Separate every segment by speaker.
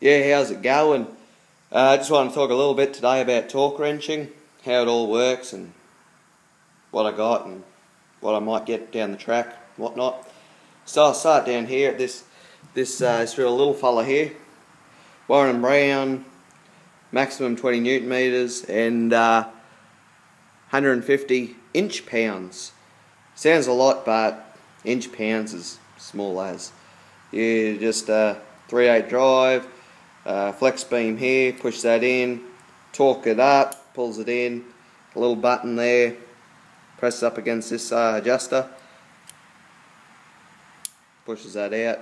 Speaker 1: Yeah, how's it going? I just want to talk a little bit today about torque wrenching, how it all works and what I got and what I might get down the track, whatnot. So I'll start down here at this real little fella here, Warren and Brown, maximum 20 Newton meters and 150 inch pounds. Sounds a lot, but inch pounds is small as. You just 3/8 drive. Flex beam here, push that in, torque it up, pulls it in, a little button there, press up against this adjuster, pushes that out.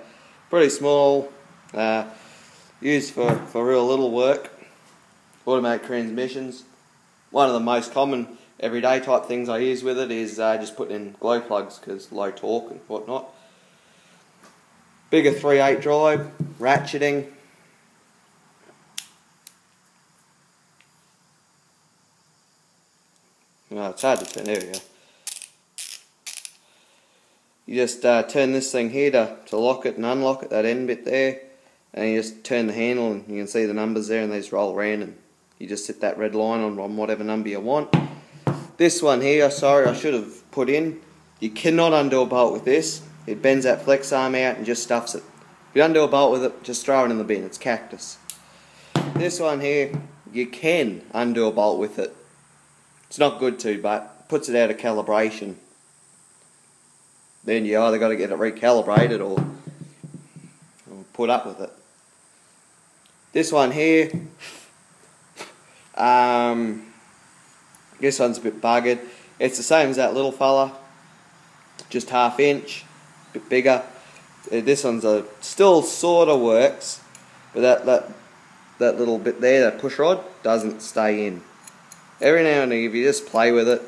Speaker 1: Pretty small, used for real little work. Automatic transmissions. One of the most common everyday type things I use with it is just putting in glow plugs because low torque and whatnot. Bigger 3/8 drive, ratcheting. No, it's hard to turn. There we go. You just turn this thing here to lock it and unlock it, that end bit there, and you just turn the handle and you can see the numbers there and they just roll around and you just hit that red line on whatever number you want. This one here, sorry, I should have put in, you cannot undo a bolt with this. It bends that flex arm out and just stuffs it. If you undo a bolt with it, just throw it in the bin, it's cactus. This one here, you can undo a bolt with it. It's not good to, but puts it out of calibration. Then you either got to get it recalibrated or put up with it. This one here, this one's a bit buggered. It's the same as that little fella, just 1/2 inch, a bit bigger. This one's still sort of works, but that little bit there, that push rod, doesn't stay in. Every now and then, if you just play with it,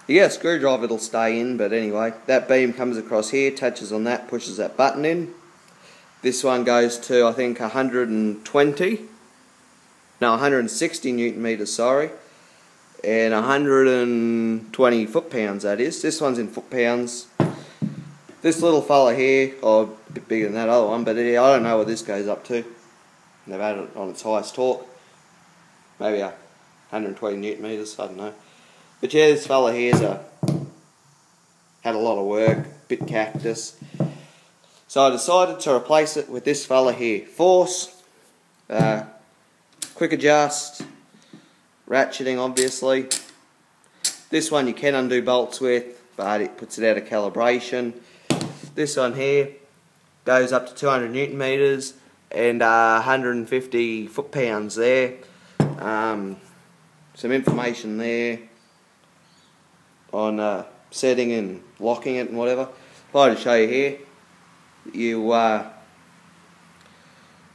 Speaker 1: you get a screwdriver, it'll stay in, but anyway, that beam comes across here, touches on that, pushes that button in. This one goes to, I think, 160 Newton meters, sorry, and 120 foot-pounds, that is. This one's in foot-pounds. This little fella here, a bit bigger than that other one, but I don't know what this goes up to. They've had it on its highest torque. Maybe 120 Newton meters, I don't know. But yeah, this fella here's had a lot of work, bit cactus. So I decided to replace it with this fella here. Force, quick adjust, ratcheting obviously. This one you can undo bolts with, but it puts it out of calibration. This one here goes up to 200 Newton meters and 150 foot-pounds there. Some information there on setting and locking it and whatever. If I were to show you here, you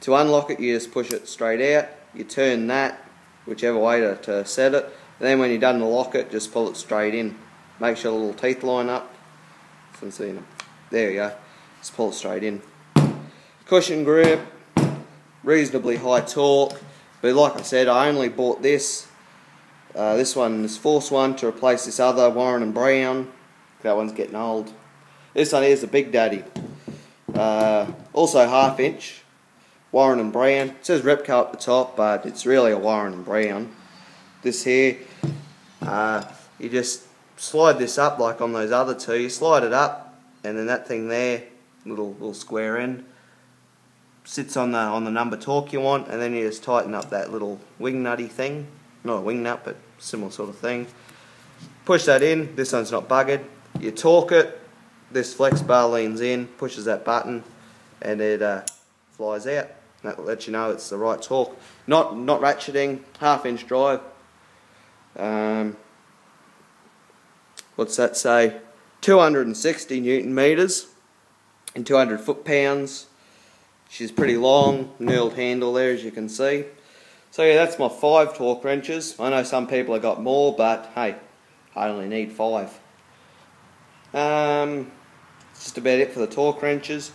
Speaker 1: to unlock it, you just push it straight out. You turn that whichever way to set it, and then when you're done to lock it, just pull it straight in. Make sure the little teeth line up. There you go. Just pull it straight in. Cushion grip, reasonably high torque, but like I said, I only bought this. This one is Force one to replace this other Warren and Brown. That one's getting old. This one here's the Big Daddy. Also 1/2 inch. Warren and Brown. It says Repco up the top, but it's really a Warren and Brown. This here, you just slide this up like on those other two. You slide it up, and then that thing there, little square end, sits on the number torque you want, and then you just tighten up that little wing nutty thing. Not a wing nut, but similar sort of thing. Push that in. This one's not buggered. You torque it. This flex bar leans in, pushes that button, and it flies out. That will let you know it's the right torque. Not ratcheting. 1/2 inch drive. What's that say? 260 Newton meters and 200 foot-pounds. She's pretty long, knurled handle there, as you can see. So yeah, that's my 5 torque wrenches. I know some people have got more, but hey, I only need 5. That's just about it for the torque wrenches.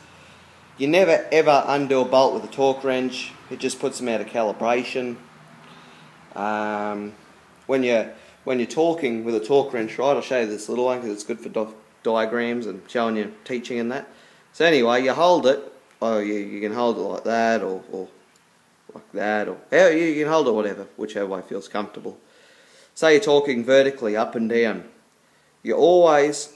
Speaker 1: You never ever undo a bolt with a torque wrench. It just puts them out of calibration. When you're torquing with a torque wrench, right, I'll show you this little one because it's good for diagrams and showing you teaching and that. So anyway, you hold it. Oh, you can hold it like that, or like that, or you can hold it whatever, whichever way feels comfortable. Say you're talking vertically up and down. You always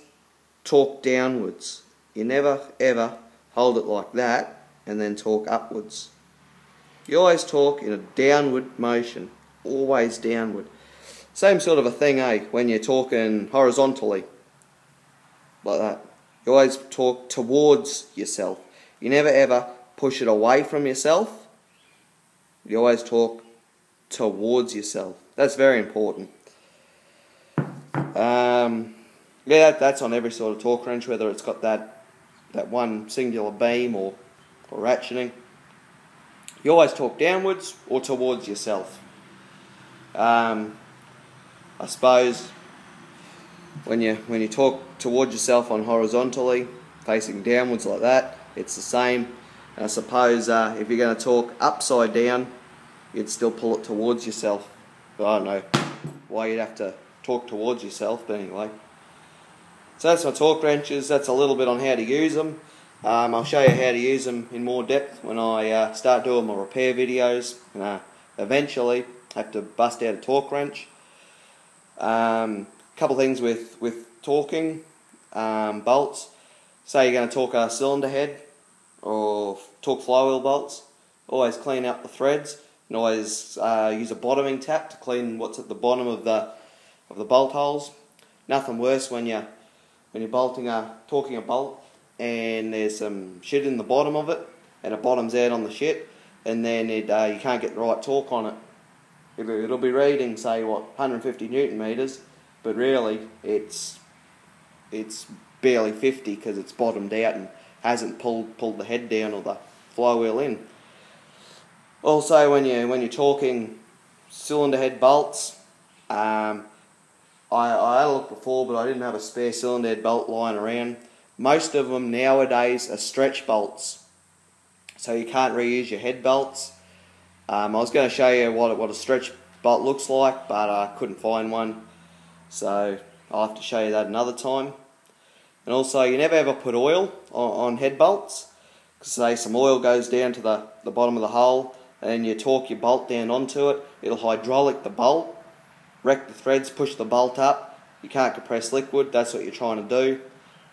Speaker 1: talk downwards. You never ever hold it like that and then talk upwards. You always talk in a downward motion, always downward. Same sort of a thing, when you're talking horizontally, like that. You always talk towards yourself. You never ever push it away from yourself. You always talk towards yourself. That's very important. Yeah, that's on every sort of torque wrench, whether it's got that one singular beam or ratcheting. You always talk downwards or towards yourself. I suppose when you talk towards yourself on horizontally, facing downwards like that, it's the same. And I suppose if you're going to talk upside down, you'd still pull it towards yourself. But I don't know why you'd have to talk towards yourself, but anyway. So that's my torque wrenches. That's a little bit on how to use them. I'll show you how to use them in more depth when I start doing my repair videos. And eventually have to bust out a torque wrench. Couple things with torquing bolts. Say you're going to torque a cylinder head or torque flywheel bolts. Always clean out the threads and always use a bottoming tap to clean what's at the bottom of the bolt holes. Nothing worse when you're torquing a bolt and there's some shit in the bottom of it and it bottoms out on the shit, and then you can't get the right torque on it. It'll be reading, say, 150 Newton meters, but really it's barely 50 because it's bottomed out and hasn't pulled the head down or the flywheel in. Also, when you're talking cylinder head bolts, I had a look before, but I didn't have a spare cylinder head bolt lying around. Most of them nowadays are stretch bolts, so you can't reuse your head bolts. I was going to show you what a stretch bolt looks like, but I couldn't find one, so I'll have to show you that another time. And also, you never ever put oil on head bolts, because say some oil goes down to the bottom of the hole, and you torque your bolt down onto it, it'll hydraulic the bolt, wreck the threads, push the bolt up. You can't compress liquid, that's what you're trying to do,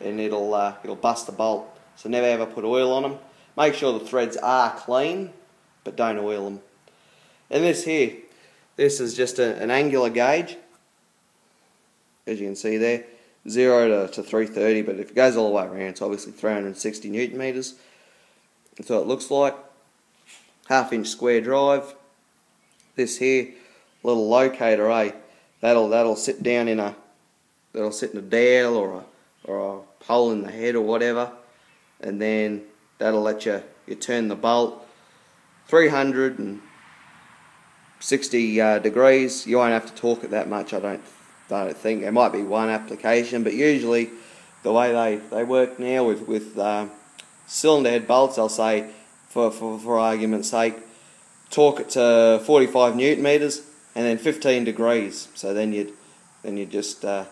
Speaker 1: and it'll bust the bolt. So never ever put oil on them. Make sure the threads are clean, but don't oil them. And this here, this is just an angular gauge, as you can see there, 0 to 330, but if it goes all the way around, it's obviously 360 Newton meters. That's what it looks like. 1/2 inch square drive. This here, little locator, that'll sit down in a dowel or a hole in the head or whatever, and then that'll let you turn the bolt 360 degrees. You won't have to torque it that much, I don't think. There might be one application, but usually the way they work now with cylinder head bolts, I'll say, for argument's sake, torque it to 45 Newton meters and then 15 degrees. So then you'd just do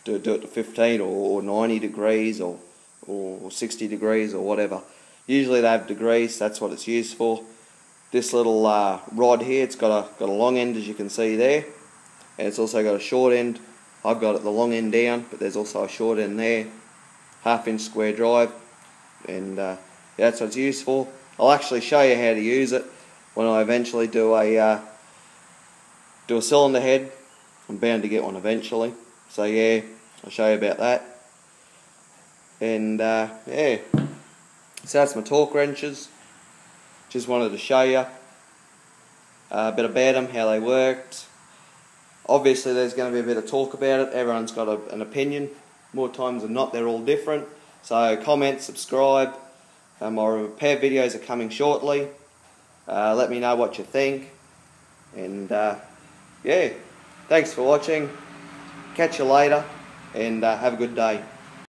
Speaker 1: it to 15 or 90 degrees or 60 degrees or whatever. Usually they have degrees, that's what it's used for. This little rod here, it's got a long end, as you can see there, and it's also got a short end. I've got the long end down, but there's also a short end there. 1/2 inch square drive, and that's what it's used for. I'll actually show you how to use it when I eventually do a cylinder head. I'm bound to get one eventually, so yeah, I'll show you about that. And yeah, so that's my torque wrenches. Just wanted to show you a bit about them, how they worked. Obviously there's going to be a bit of talk about it. Everyone's got an opinion. More times than not, they're all different. So comment, subscribe. My repair videos are coming shortly. Let me know what you think. And yeah, thanks for watching. Catch you later, and have a good day.